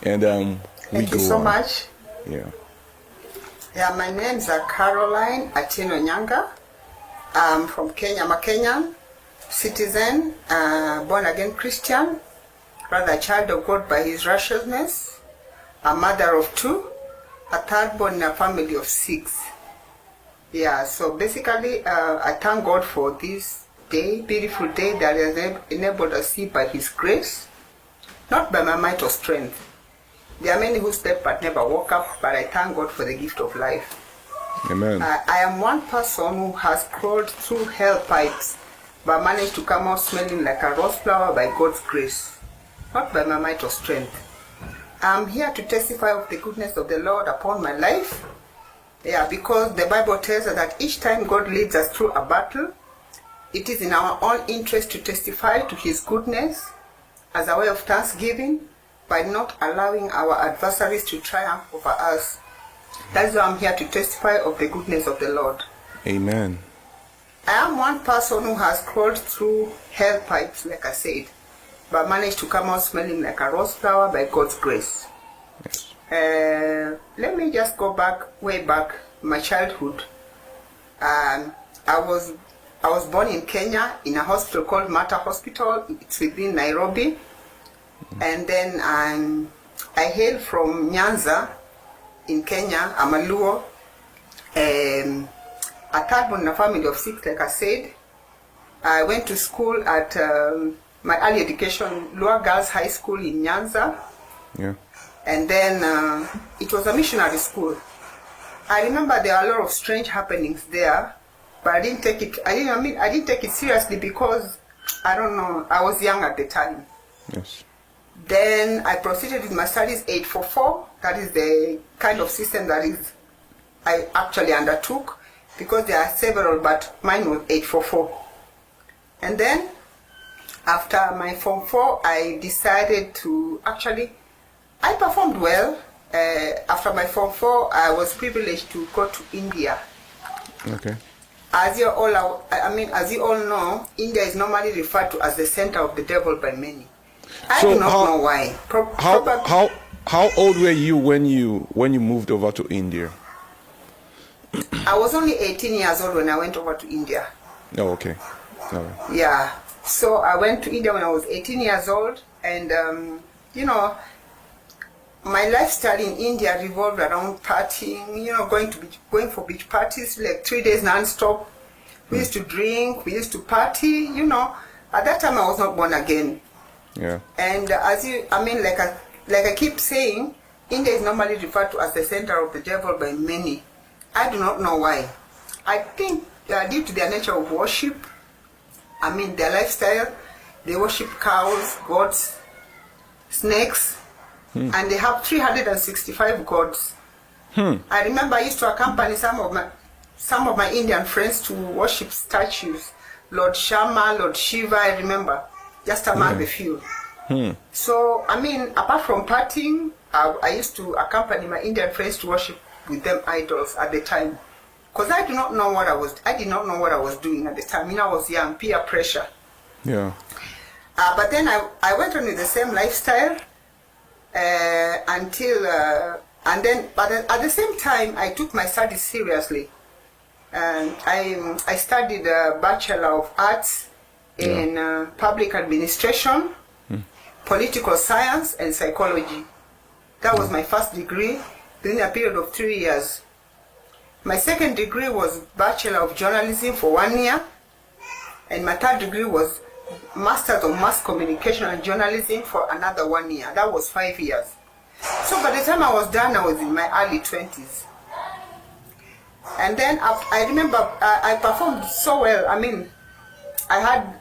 And Thank you so much. Yeah. Yeah, my name's Caroline Atino Nyanga. I'm from Kenya. I'm a Kenyan citizen, born again Christian, rather a child of God by His righteousness, a mother of 2, a third born in a family of 6. Yeah, so basically, I thank God for this day, beautiful day that has enabled us to see by His grace, not by my might or strength. There are many who slept but never woke up, but I thank God for the gift of life. Amen. I am one person who has crawled through hell pipes, but managed to come out smelling like a rose flower by God's grace, not by my might or strength. I'm here to testify of the goodness of the Lord upon my life. Yeah, because the Bible tells us that each time God leads us through a battle, it is in our own interest to testify to His goodness as a way of thanksgiving, by not allowing our adversaries to triumph over us. That's why I'm here to testify of the goodness of the Lord. Amen. I am one person who has crawled through hell pipes, like I said, but managed to come out smelling like a rose flower by God's grace. Yes. Let me just go way back, my childhood. I was born in Kenya in a hospital called Mata Hospital. It's within Nairobi. And then I hail from Nyanga in Kenya. I'm a Luo. A third born in a family of 6, like I said. I went to school at my early education, Luo Girls High School in Nyanga. Yeah. And then it was a missionary school. I remember there were a lot of strange happenings there, but I didn't take it seriously because, I don't know, I was young at the time. Yes. Then I proceeded with my studies 844. That is the kind of system I actually undertook, because there are several, but mine was 844. And then after my Form 4, I decided to I performed well. After my Form 4, I was privileged to go to India. Okay. As you all know, India is normally referred to as the center of the devil by many. I do not know why. How old were you when you moved over to India? I was only 18 years old when I went over to India. Oh, okay. All right. Yeah. So I went to India when I was 18 years old, and my lifestyle in India revolved around partying. Going for beach parties like 3 days non-stop. We used to drink. We used to party. At that time I was not born again. Yeah. And like I keep saying, India is normally referred to as the center of the devil by many. I do not know why. I think due to their nature of worship, their lifestyle, they worship cows, goats, snakes, and they have 365 gods. I remember I used to accompany some of my Indian friends to worship statues. Lord Shama, Lord Shiva, I remember. Just among the few. So, apart from partying, I used to accompany my Indian friends to worship with them idols at the time. Because I did not know what I was doing at the time. I was young, peer pressure. Yeah. But then I went on with the same lifestyle but at the same time, I took my studies seriously. And I studied a Bachelor of Arts in public administration, political science, and psychology. That was my first degree within a period of 3 years. My second degree was Bachelor of Journalism for 1 year, and my third degree was Masters of Mass Communication and Journalism for another 1 year. That was 5 years. So by the time I was done, I was in my early 20s. And then I remember I performed so well. I had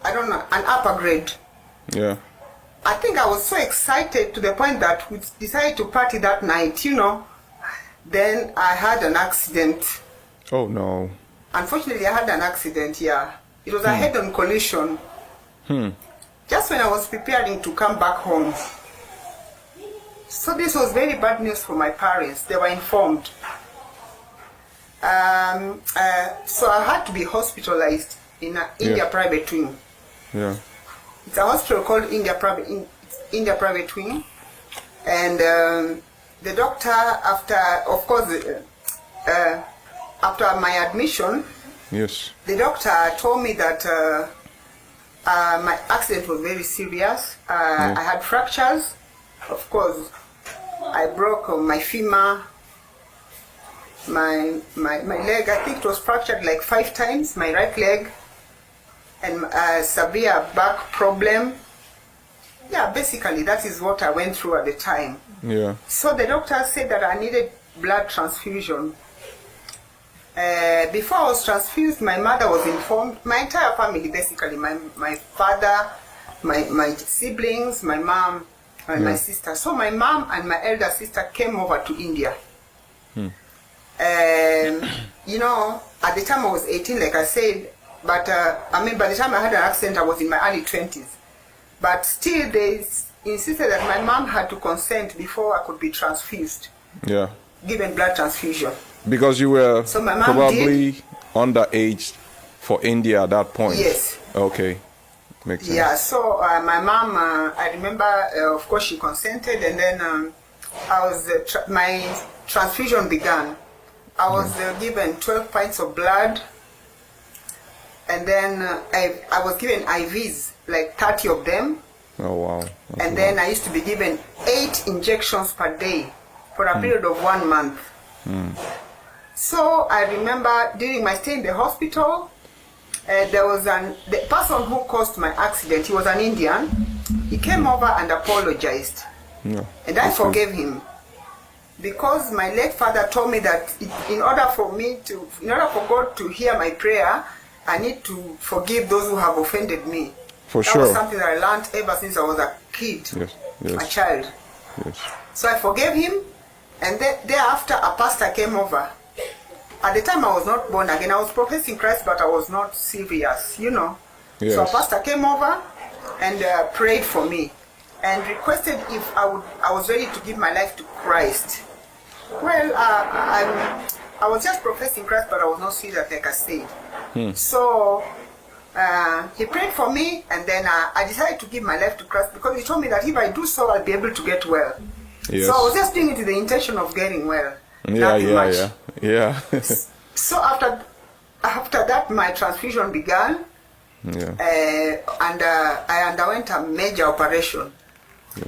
an upper grade. Yeah. I think I was so excited to the point that we decided to party that night, Then I had an accident. Oh no. Unfortunately, I had an accident, yeah. It was a head-on collision. Just when I was preparing to come back home. So this was very bad news for my parents. They were informed. So I had to be hospitalized in India Private Wing. Yeah. It's a hospital called India Private. India private wing, and the doctor, after, of course, after my admission, Yes. the doctor told me that my accident was very serious. I had fractures. Of course, I broke my femur, my leg. I think it was fractured like 5 times, my right leg, and a severe back problem. Yeah, basically that is what I went through at the time. Yeah. So the doctor said that I needed blood transfusion. Before I was transfused, my mother was informed, my entire family basically, my father, my siblings, my mom, and my sister. So my mom and my elder sister came over to India. You know, at the time I was 18, like I said, but I mean, by the time I had an accident, I was in my early 20s. But still, they insisted that my mom had to consent before I could be transfused. Yeah. Given blood transfusion. Because you were So my mom probably underage for India at that point. Yes. Okay. Makes sense. Yeah, so my mom, I remember, of course, she consented, and then I was my transfusion began. I was given 12 pints of blood, and then I was given IVs, like 30 of them. Oh, wow. That's And then I used to be given 8 injections per day for a period of 1 month. So I remember during my stay in the hospital, there was the person who caused my accident. He was an Indian. He came over and apologized, Yeah. and I forgave him, because my late father told me that in order for God to hear my prayer, I need to forgive those who have offended me. For That sure. was something that I learned ever since I was a kid, Yes. a Yes. child. Yes. So I forgave him, and thereafter a pastor came over. At the time I was not born again. I was professing Christ, but I was not serious, you know. Yes. So a pastor came over and prayed for me and requested if I was ready to give my life to Christ. Well, I was just professing Christ, but I was not serious, like I said. So he prayed for me, and then I decided to give my life to Christ, because he told me that if I do so, I'll be able to get well. Yes. So I was just doing it with the intention of getting well. Yeah, Nothing much. yeah. So after that, my transfusion began, Yeah. and I underwent a major operation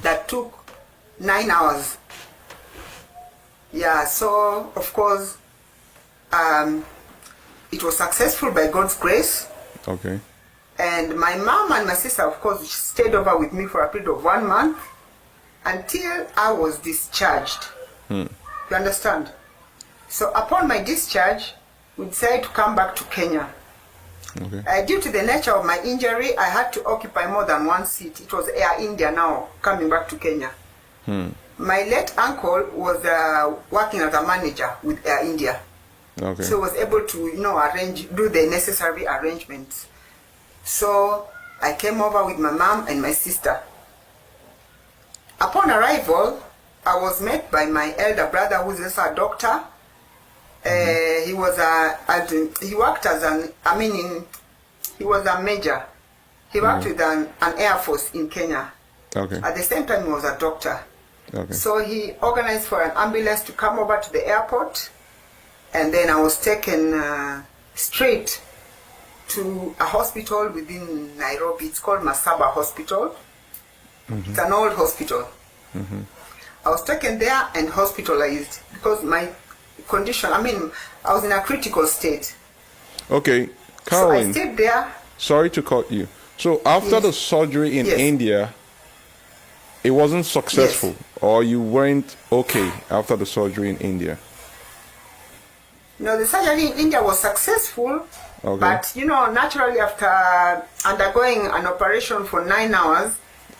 that took 9 hours. Yeah, so of course, it was successful by God's grace. Okay. And my mom and my sister, of course, stayed over with me for a period of 1 month until I was discharged. You understand? So upon my discharge, we decided to come back to Kenya. Okay. Due to the nature of my injury, I had to occupy more than one seat. It was Air India now, coming back to Kenya. My late uncle was working as a manager with Air India. Okay. So was able to, do the necessary arrangements. So I came over with my mom and my sister. Upon arrival, I was met by my elder brother, who is also a doctor. He was he worked as he was a major. He worked with an Air Force in Kenya. Okay. At the same time, he was a doctor. Okay. So he organized for an ambulance to come over to the airport, and then I was taken straight to a hospital within Nairobi. It's called Masaba Hospital. It's an old hospital. I was taken there and hospitalized because my condition, I was in a critical state. Okay. So I Caroline, stayed there. sorry to cut you. So after Yes. the surgery in Yes. India, it wasn't successful, or you weren't okay after the surgery in India? No, the surgery in India was successful, Okay. but naturally after undergoing an operation for 9 hours,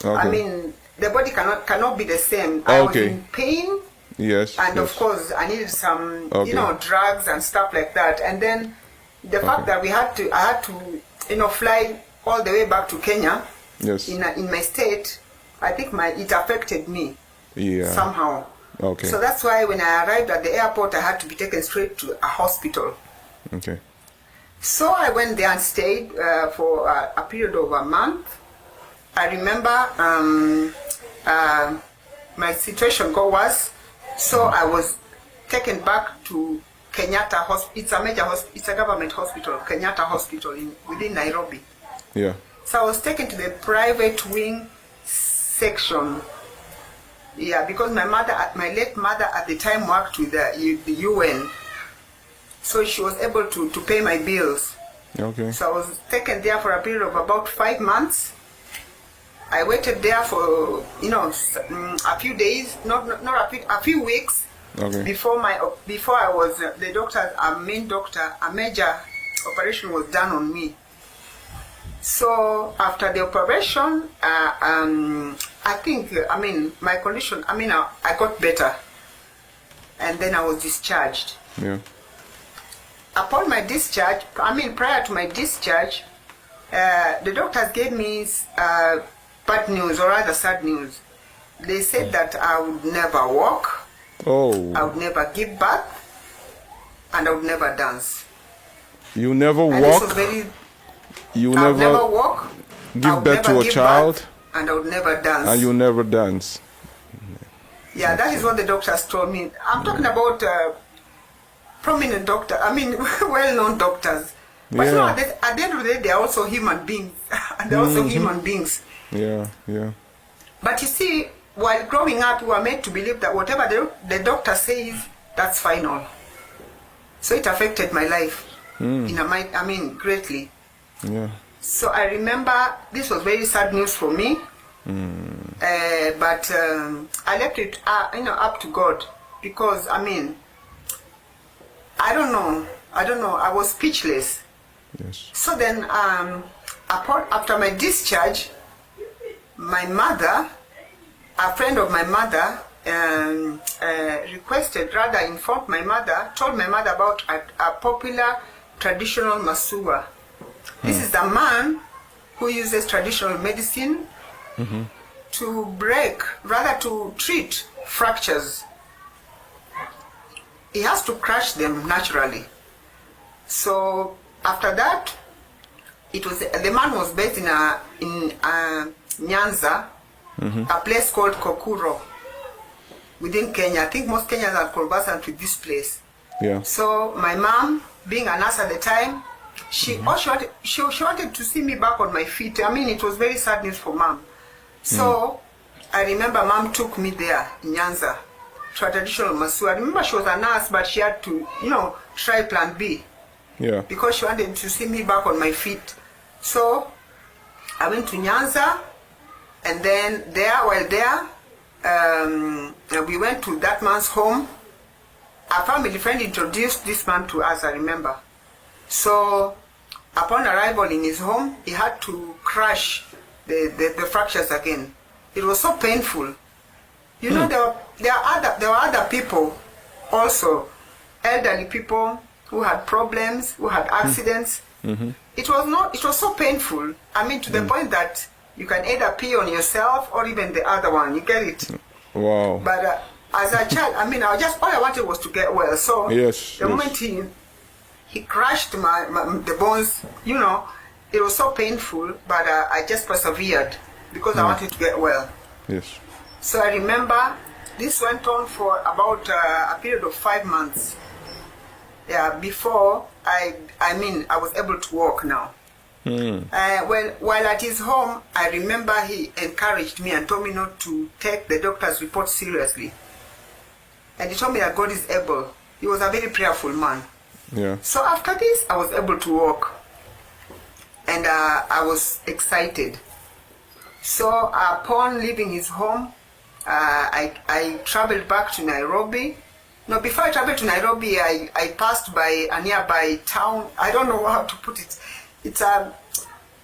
Okay. the body cannot be the same. I was Okay. in pain, Yes. and yes. of course I needed some, Okay. drugs and stuff like that. And then the fact that I had to, fly all the way back to Kenya Yes. in my state, I think it affected me Yeah. somehow. Okay. So that's why when I arrived at the airport, I had to be taken straight to a hospital. Okay. So I went there and stayed for a period of a month. I remember my situation got worse, so I was taken back to Kenyatta Hospital. It's a major hospital. It's a government hospital, Kenyatta Hospital within Nairobi. Yeah. So I was taken to the private wing section. Yeah, because my late mother at the time worked with the UN, so she was able to pay my bills. Okay. So I was taken there for a period of about 5 months. I waited there for a few days, a few weeks. Okay. Before I was the doctor, a major operation was done on me. So after the operation, my condition, I got better, and then I was discharged. Yeah. Upon my discharge, prior to my discharge, the doctors gave me bad news, or rather sad news. They said that I would never walk, I would never give birth, and I would never dance. You never And walk? this was very, You I would never never walk, I give would birth to never a give child? birth, and I would never dance. And you never dance? Yeah, that is what the doctors told me. I'm talking about prominent doctors, well-known doctors. But at the end of the day, they're also human beings. They're also human beings. Yeah, yeah. But you see, while growing up, we were made to believe that whatever the doctor says, that's final. So it affected my life, greatly. Yeah. So I remember this was very sad news for me. But I left it, up to God, because I don't know. I was speechless. Yes. So then, after my discharge, my mother, a friend of my mother, informed my mother, told my mother about a popular traditional masua. This is a man who uses traditional medicine to treat fractures. He has to crush them naturally. So after that, the man was based in Nyanza, a place called Kokuro, within Kenya. I think most Kenyans are conversant with this place. Yeah. So my mom, being a nurse at the time, she wanted to see me back on my feet. It was very sad news for mom. So I remember mom took me there in Nyanza to a traditional masua. I remember she was a nurse, but she had to, try plan B. Yeah. Because she wanted to see me back on my feet. So I went to Nyanza, and then while there, we went to that man's home. A family friend introduced this man to us, I remember. So upon arrival in his home, he had to crush the fractures again. It was so painful. There were other people also, elderly people who had problems, who had accidents. It was so painful. To the point that you can either pee on yourself or even the other one. You get it? Wow. But as a child, all I wanted was to get well. So the moment he crushed the bones, it was so painful, but I just persevered because I wanted to get well. Yes. So I remember this went on for about a period of 5 months. Yeah, before I was able to walk now. While at his home, I remember he encouraged me and told me not to take the doctor's report seriously. And he told me that God is able. He was a very prayerful man. Yeah. So after this, I was able to walk. And I was excited. So upon leaving his home, I traveled back to Nairobi. No, before I traveled to Nairobi, I passed by a nearby town. I don't know how to put it. It's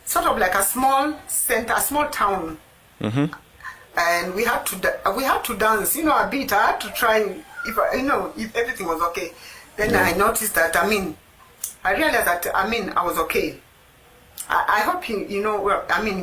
sort of like a small center, a small town. And we had to dance, a bit. I had to try if everything was okay. Then I noticed that I realized that I was okay. I hope you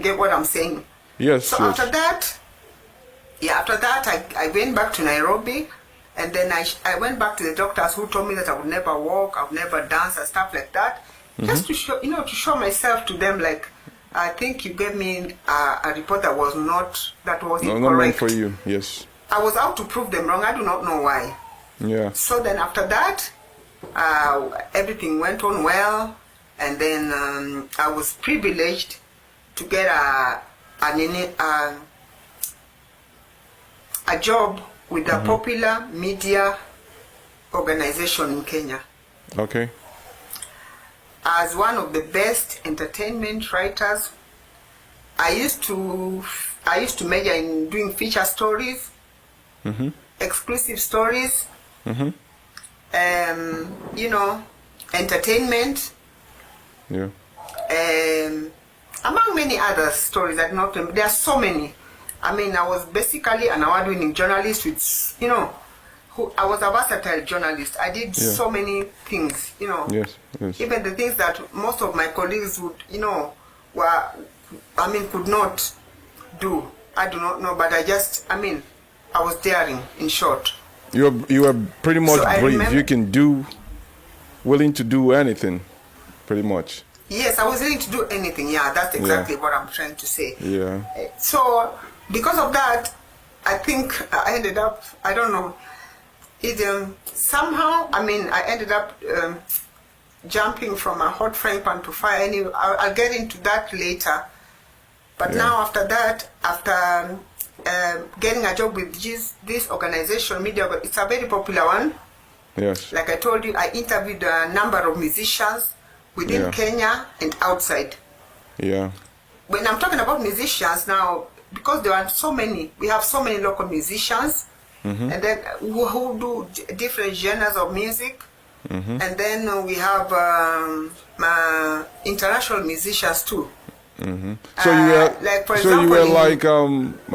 get what I'm saying. Yes. So yes. after that, I went back to Nairobi, and then I went back to the doctors who told me that I would never walk, I would never dance, and stuff like that, just to show myself to them, like I think you gave me a report that was not No, incorrect. not meant for you. Yes. I was out to prove them wrong. I do not know why. Yeah. So then after that, everything went on well, and then I was privileged to get a job with a popular media organization in Kenya. Okay. As one of the best entertainment writers. I used to major in doing feature stories, exclusive stories, entertainment, Yeah. among many other stories. There are so many. I mean, I was basically an award-winning journalist with, I was a versatile journalist. I did so many things, Yes. Yes. even the things that most of my colleagues would, could not do. I do not know, but I was daring, in short. You were pretty much So I brave. remember- Willing to do anything, pretty much. Yes, I was willing to do anything. Yeah, that's exactly what I'm trying to say. Yeah. So, because of that, I think I ended up, I don't know, somehow, I ended up jumping from a hot frying pan to fire. Anyway, I'll get into that later. But now after that, after getting a job with this organization, it's a very popular one. Yes. Like I told you, I interviewed a number of musicians within Kenya and outside. Yeah. When I'm talking about musicians now, because there are so many, we have so many local musicians, and then who do different genres of music, and then we have international musicians too. So you were, like for so you example, were like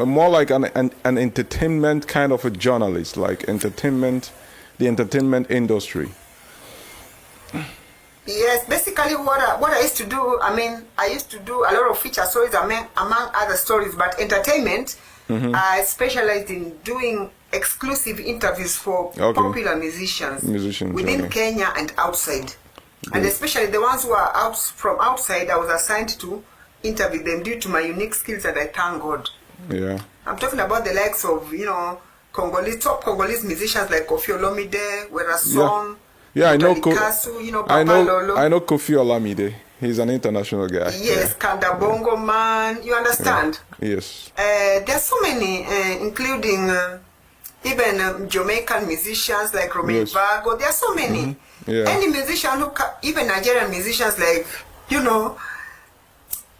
more like an entertainment kind of a journalist, like the entertainment industry. Yes, basically what I used to do, I used to do a lot of feature stories among other stories, but entertainment, I specialized in doing exclusive interviews for popular musicians within Kenya and outside. And especially the ones who are from outside, I was assigned to interview them due to my unique skills, and I thank God. Yeah. I'm talking about the likes of, top Congolese musicians like Kofi Olomide, Werason, Yeah, I know. Likasu, I know. Lolo. I know Kofi Olamide. He's an international guy. Yes, Kanda Bongo Man. You understand? Yes. There are so many, including even Jamaican musicians like Romain Vago. There are so many. Yeah. Any musician even Nigerian musicians like,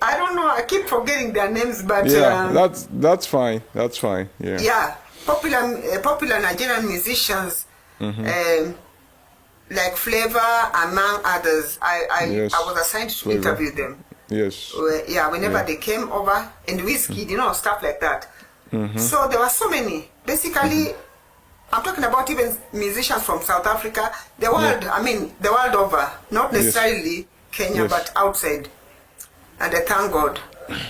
I don't know. I keep forgetting their names, but that's fine. That's fine. Yeah. Yeah, popular Nigerian musicians. Like Flavor, among others. I was assigned to interview them. Yes. Whenever they came over, and Whiskey, stuff like that. So there were so many. Basically, I'm talking about even musicians from South Africa, the world, the world over. Not necessarily Kenya, but outside. And I thank God.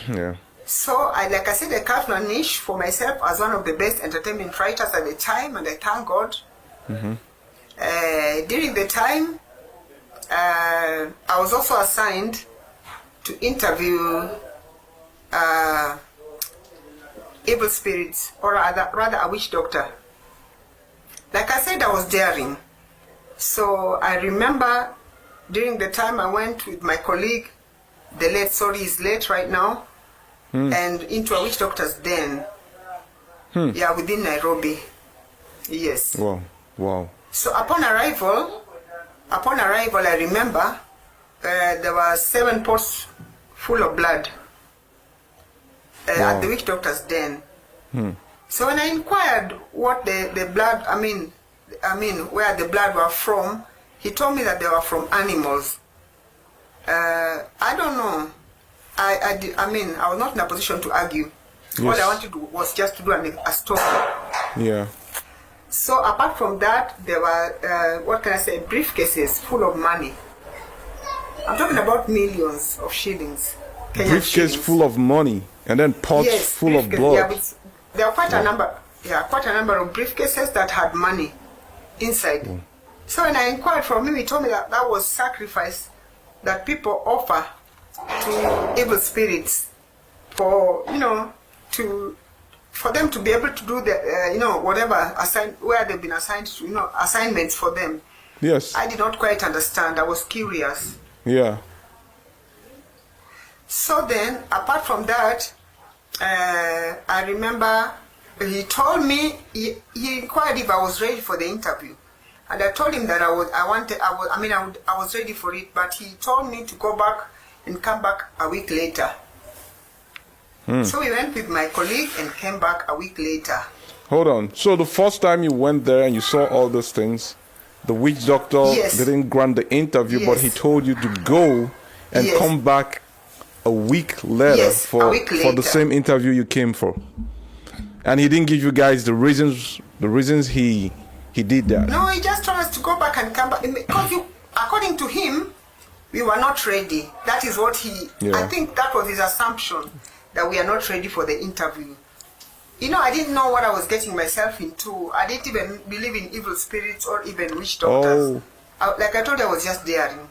Yeah. So, like I said, I carved a niche for myself as one of the best entertainment writers at the time, and I thank God. During the time, I was also assigned to interview evil spirits, or rather a witch doctor. Like I said, I was daring. So I remember during the time I went with my colleague, the late, he's late right now, and into a witch doctor's den. Within Nairobi. Yes. Wow. So upon arrival, I remember there were 7 pots full of blood at the witch doctor's den. So when I inquired what the blood, where the blood were from, he told me that they were from animals. I don't know. I was not in a position to argue. All I wanted to do was just to do a story. Yeah. So apart from that, there were, briefcases full of money. I'm talking about millions of shillings. Briefcase full of money, and then pots full of blood. Yeah, there were quite a number of briefcases that had money inside. So when I inquired from him, he told me that was sacrifice that people offer to evil spirits for for them to be able to do the whatever where they've been assigned to, assignments for them. Yes. I did not quite understand. I was curious. Yeah. So then, apart from that, I remember he told me he inquired if I was ready for the interview, and I told him that I was ready for it, but he told me to go back and come back a week later. So we went with my colleague and came back a week later. Hold on. So the first time you went there and you saw all those things, the witch doctor didn't grant the interview, but he told you to go and come back a week later for the same interview you came for. And he didn't give you guys the reasons he did that. No, he just told us to go back and come back because according to him, we were not ready. That is what I think that was his assumption, that we are not ready for the interview. I didn't know what I was getting myself into. I didn't even believe in evil spirits or even witch doctors. Like I told you, I was just daring.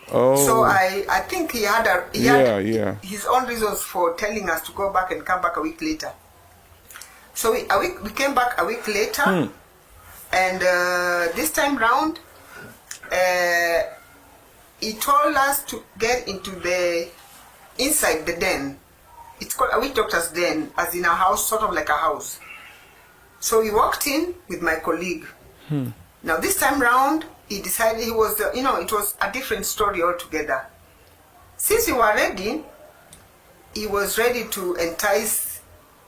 So I think he had his own reasons for telling us to go back and come back a week later. So we came back a week later, and this time round, he told us to get into inside the den. It's called a witch doctor's den, as in a house, sort of like a house. So we walked in with my colleague. Now this time round, he decided it was a different story altogether. Since we were ready, he was ready to entice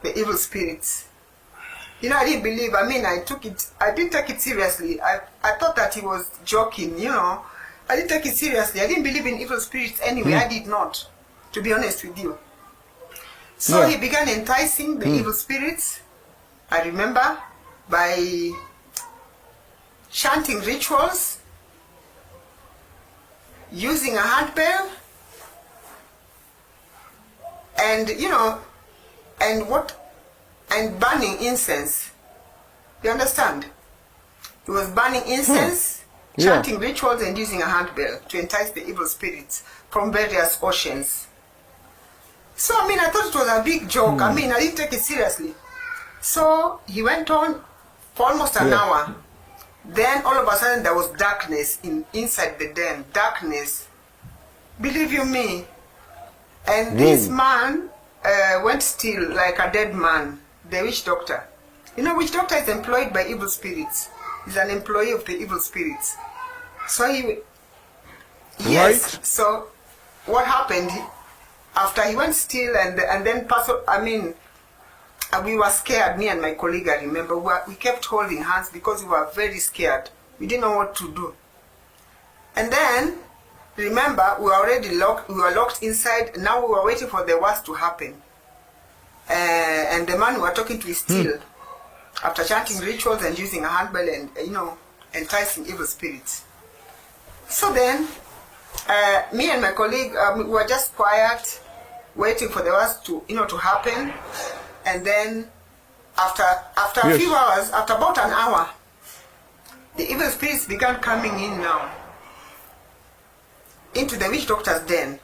the evil spirits. I didn't believe. I didn't take it seriously. I thought that he was joking. I didn't take it seriously. I didn't believe in evil spirits anyway. I did not, to be honest with you. So he began enticing the evil spirits, I remember, by chanting rituals, using a handbell, and and burning incense. You understand? He was burning incense, chanting rituals, and using a handbell to entice the evil spirits from various oceans. So, I thought it was a big joke. I didn't take it seriously. So, he went on for almost an hour. Then, all of a sudden, there was darkness inside the den. Darkness. Believe you me. And this man went still like a dead man, the witch doctor. Witch doctor is employed by evil spirits. He's an employee of the evil spirits. So, so what happened? After he went still, and then we were scared, me and my colleague, I remember. We kept holding hands because we were very scared. We didn't know what to do. And then, remember, we were already locked. We were locked inside. Now we were waiting for the worst to happen. And the man we were talking to is still, after chanting rituals and using a handbell and, enticing evil spirits. So then, me and my colleague, we were just quiet, waiting for the worst to happen. And then after a few hours, after about an hour, the evil spirits began coming in now into the witch doctor's den.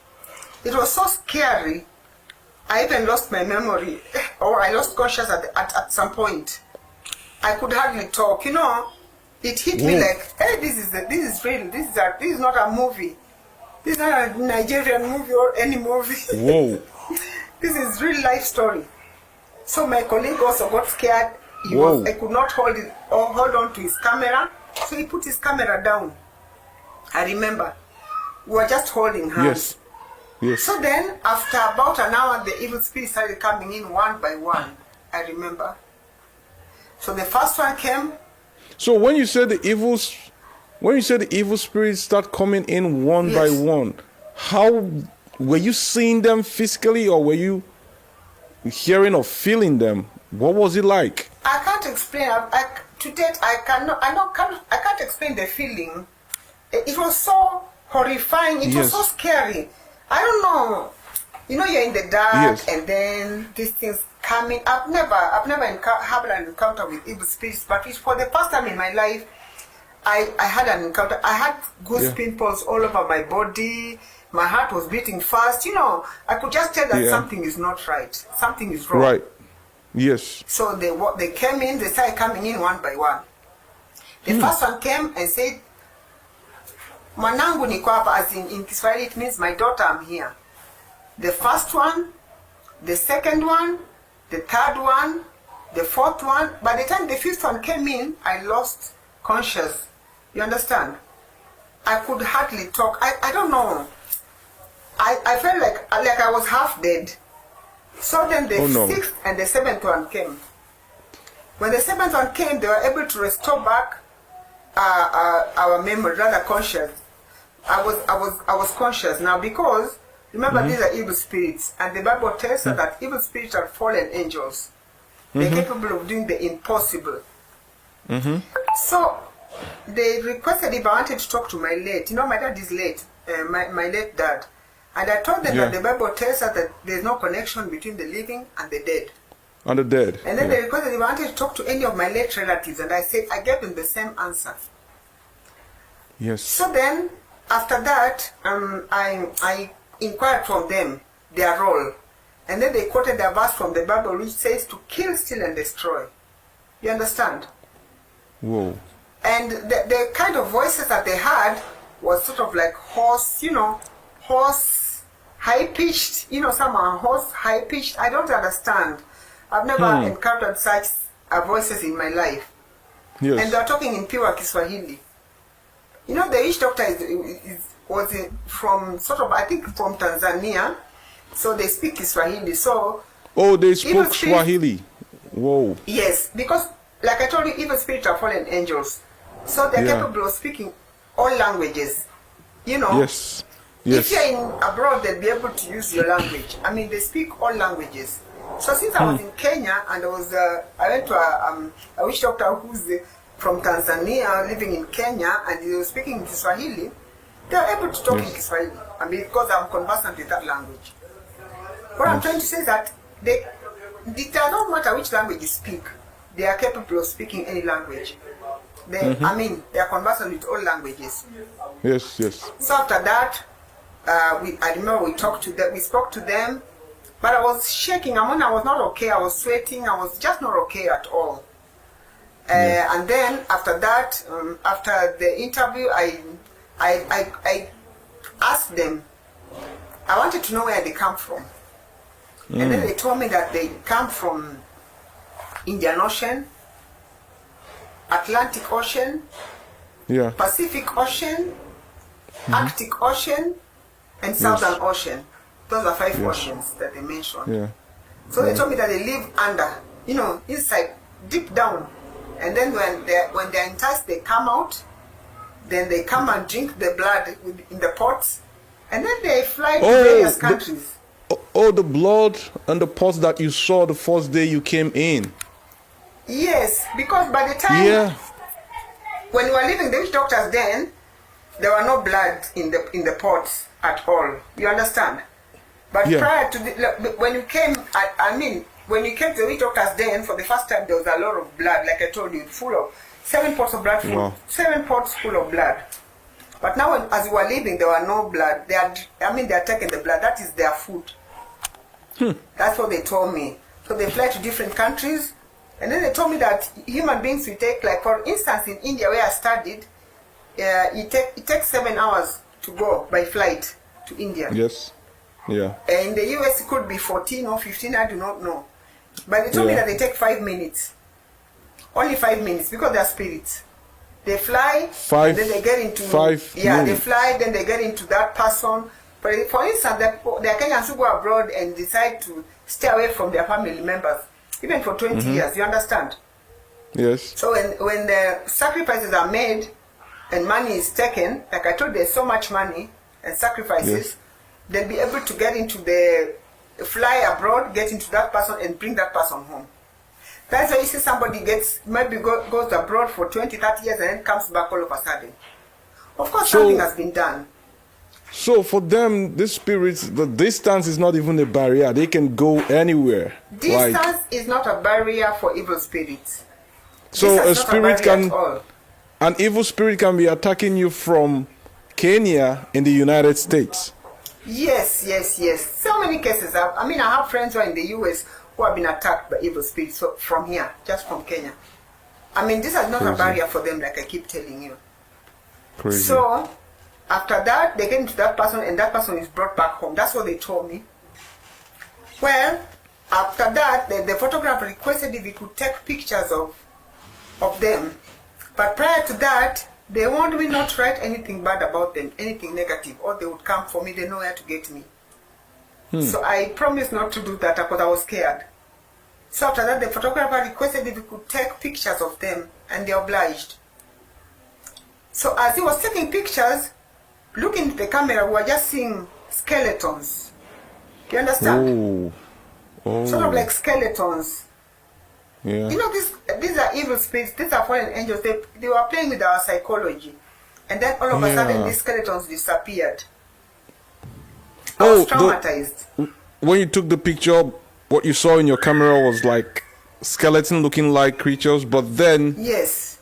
It was so scary. I even lost my memory, or I lost consciousness at some point. I could hardly talk. It hit me like, hey, this is real. This is not a movie. This is not a Nigerian movie or any movie. Whoa. This is real life story. So my colleague also got scared. I could not hold on to his camera. So he put his camera down. I remember. We were just holding hands. Yes. So then, after about an hour, the evil spirits started coming in one by one. I remember. So the first one came. So when you said the evil spirits start coming in one by one, how were you seeing them physically, or were you hearing or feeling them? What was it like? I can't explain. To date, I can't explain the feeling. It was so horrifying. It was so scary. I don't know. You're in the dark, and then these things coming. I've never had an encounter with evil spirits, but it's for the first time in my life. I had an encounter. I had goose Yeah. pimples all over my body. My heart was beating fast. You know, I could just tell that Yeah. something is not right. Something is wrong. Right. Yes. So they came in. They started coming in one by one. The first one came and said, "Mwanangu niko hapa," as in Kiswahili it means my daughter, I'm here. The first one, the second one, the third one, the fourth one. By the time the fifth one came in, I lost conscious. You understand? I could hardly talk. I don't know. I felt like I was half dead. So then the Oh, no. sixth and the seventh one came. When the seventh one came, they were able to restore back our memory, rather conscious. I was conscious now because remember these are evil spirits, and the Bible tells us that evil spirits are fallen angels. They're capable of doing the impossible. So they requested if I wanted to talk to my late. You know, my dad is late, my late dad. And I told them Yeah. that the Bible tells us that there's no connection between the living and the dead. And the dead. And then Yeah. they requested if I wanted to talk to any of my late relatives, and I said I gave them the same answer. Yes. So then, after that, I inquired from them their role, and then they quoted a verse from the Bible which says to kill, steal, and destroy. You understand? Whoa. And the kind of voices that they had was sort of like hoarse, you know, hoarse, high-pitched, you know, some are hoarse, high-pitched. I don't understand. I've never encountered such voices in my life. Yes. And they're talking in pure Kiswahili. You know, the witch doctor was from sort of, I think, from Tanzania. So they speak Kiswahili. So, Oh, they evil spoke spirits- Swahili. Whoa. yes, because, like I told you, evil spirits are fallen angels. So they're Yeah. capable of speaking all languages. You know, Yes. if Yes. you're in abroad, they'll be able to use your language. I mean, they speak all languages. So since I was in Kenya and I went to a witch doctor who's from Tanzania living in Kenya, and he was speaking in Kiswahili, they were able to talk in Kiswahili. I mean, because I'm conversant with that language. What I'm trying to say is that it does not matter which language you speak. They are capable of speaking any language. I mean, they are conversant with all languages. Yes. Yes. So after that, I remember we spoke to them, but I was shaking. I mean, I was not okay. I was sweating. I was just not okay at all. And then after that, after the interview, I asked them. I wanted to know where they come from, and then they told me that they come from Indian Ocean, Atlantic Ocean, Yeah. Pacific Ocean, Arctic Ocean, and Southern Ocean. Those are five oceans that they mentioned. Yeah. So they told me that they live under, you know, inside, deep down. And then when they're enticed, they come out. Then they come and drink the blood in the pots. And then they fly to various countries. The blood and the pots that you saw the first day you came in. Yes, because by the time Yeah. when we were leaving the witch doctors, then there were no blood in the pots at all. You understand? But Yeah. prior to when you came, when you came to the witch doctors, then for the first time there was a lot of blood, like I told you, full of 7 pots of blood, Wow. 7 pots full of blood. But now, as we were leaving, there were no blood. They are taking the blood. That is their food. That's what they told me. So they fly to different countries, and then they told me that human beings will take, like for instance, in India where I studied, it takes 7 hours to go by flight to India. Yes. Yeah. In the US, it could be 14 or 15. I do not know. But they told me Yeah. that they take 5 minutes. Only 5 minutes because they are spirits. They fly, and then they get into 5 they minutes. fly, then they get into that person. For instance, there are Kenyans who go abroad and decide to stay away from their family members, even for 20 years. You understand? Yes. So when the sacrifices are made and money is taken, like I told you, there's so much money and sacrifices, Yes. they'll be able to get into fly abroad, get into that person and bring that person home. That's why you see somebody goes abroad for 20, 30 years and then comes back all of a sudden. Of course, So- something has been done. So for them, these spirits, the distance is not even a barrier. They can go anywhere. Distance is not a barrier for evil spirits. So Distance a is not spirit barrier can, at all. an evil spirit can be attacking you from Kenya in the United States. Yes. So many cases. I mean, I have friends who are in the US who have been attacked by evil spirits from here, just from Kenya. I mean, this is not a barrier for them, like I keep telling you. Crazy. So, after that, they get into that person, and that person is brought back home. That's what they told me. Well, after that, the photographer requested if he could take pictures of them. But prior to that, they wanted me not to write anything bad about them, anything negative, or they would come for me. They know where to get me. So I promised not to do that because I was scared. So after that, the photographer requested if he could take pictures of them, and they obliged. So as he was taking pictures, looking at the camera, we were just seeing skeletons. You understand? Oh. Sort of like skeletons. Yeah. You know, these are evil spirits. These are fallen angels. They were playing with our psychology. And then all of a sudden, these skeletons disappeared. I was traumatized. When you took the picture, what you saw in your camera was like skeleton-looking like creatures, but then Yes.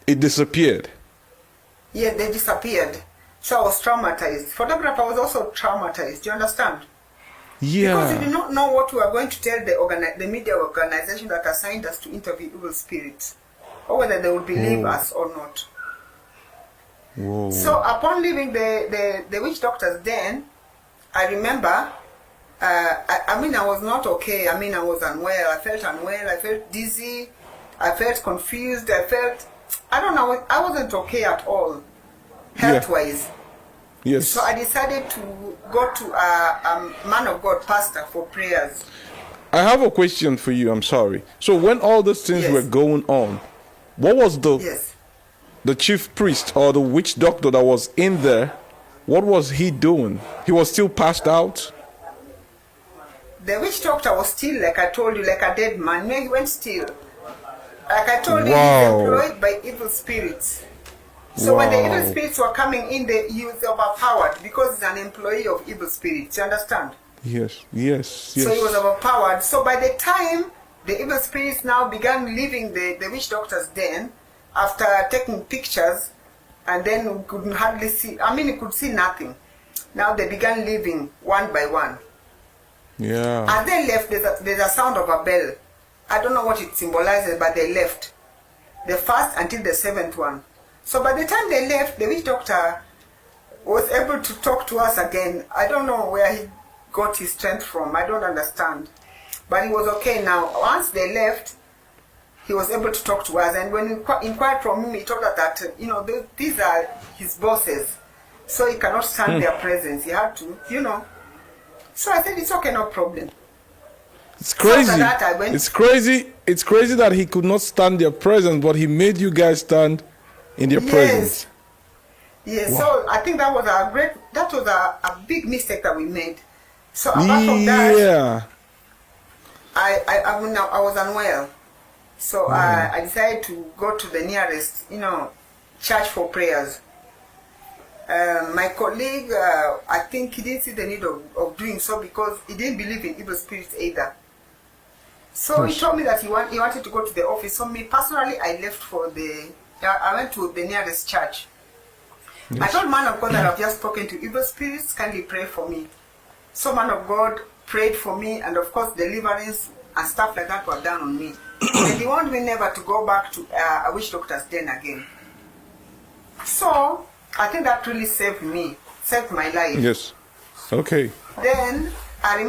it disappeared. Yeah, they disappeared. So I was traumatized. Photographer was also traumatized. Do you understand? Yeah. Because we did not know what we were going to tell the media organization that assigned us to interview evil spirits, or whether they would believe us or not. Whoa. So upon leaving the witch doctor's den, I remember, I mean, I was not okay. I mean, I was unwell. I felt unwell. I felt dizzy. I felt confused. I don't know, I wasn't okay at all, health-wise. Yes. So I decided to go to a man of God pastor for prayers. I have a question for you. I'm sorry. So when all these things were going on, what was the chief priest or the witch doctor that was in there? What was he doing? He was still passed out? The witch doctor was still, like I told you, like a dead man. No, he went still. Like I told you, he's employed by evil spirits. So when the evil spirits were coming in, he was overpowered because he's an employee of evil spirits. You understand? Yes. So he was overpowered. So by the time the evil spirits now began leaving the witch doctor's den, after taking pictures, and then we couldn't hardly see, I mean, we could see nothing. Now they began leaving one by one. Yeah. As they left, there's a sound of a bell. I don't know what it symbolizes, but they left. The first until the seventh one. So by the time they left, the witch doctor was able to talk to us again. I don't know where he got his strength from. I don't understand. But he was okay now. Once they left, he was able to talk to us. And when we inquired from him, he told us that, these are his bosses. So he cannot stand their presence. He had to, So I said, it's okay, no problem. It's crazy. So after that, I went. It's crazy. It's crazy that he could not stand their presence, but he made you guys stand in their presence. Yes. Wow. So I think that was a big mistake that we made. So apart from that, I was unwell. So I decided to go to the nearest, church for prayers. My colleague, I think he didn't see the need of doing so because he didn't believe in evil spirits either. So he told me that he wanted to go to the office. So me personally, I left I went to the nearest church. Yes. I told man of God that I've just spoken to evil spirits, kindly pray for me. So man of God prayed for me, and of course deliverance and stuff like that were done on me. And he wanted me never to go back to a witch doctor's den again. So I think that really saved my life. Yes. Okay. Then I remember